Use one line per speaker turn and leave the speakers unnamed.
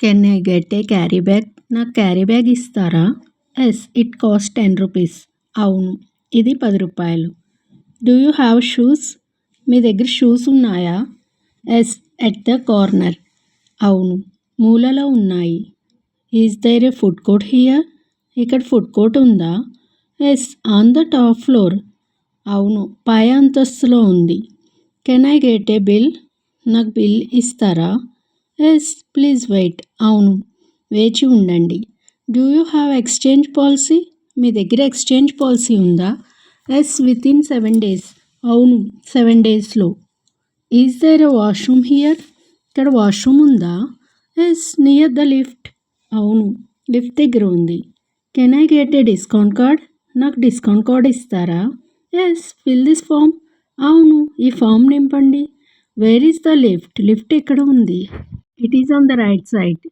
Can I get a carry bag? నాకు carry bag ఇస్తారా? Yes, it cost 10 rupees. అవును, ఇది 10 రూపాయలు. Do you have shoes? మీ దగ్గర షూస్ ఉన్నాయా? Yes, at the corner. అవును, మూలలో ఉన్నాయి. Is there a food court here? ఇక్కడ ఫుడ్ కోర్ట్ ఉందా? Yes, on the top floor. అవును, పై అంతస్తులో ఉంది. Can I get a bill? నాకు బిల్ ఇస్తారా? Yes, please wait. అవును, వేచి ఉండండి. Do you have exchange policy? మీ దగ్గర ఎక్స్చేంజ్ పాలసీ ఉందా? Yes, within 7 days. అవును, 7 daysలో. Is there a washroom here? ఇక్కడ వాష్రూమ్ ఉందా? Yes, near the lift. అవును, లిఫ్ట్ దగ్గర ఉంది. Can I get a discount card? నాకు డిస్కౌంట్ కార్డ్ ఇస్తారా? Yes, fill this form. అవును, ఈ ఫామ్ నింపండి. Where is the lift? Lift ఎక్కడ ఉంది? It is on the right side.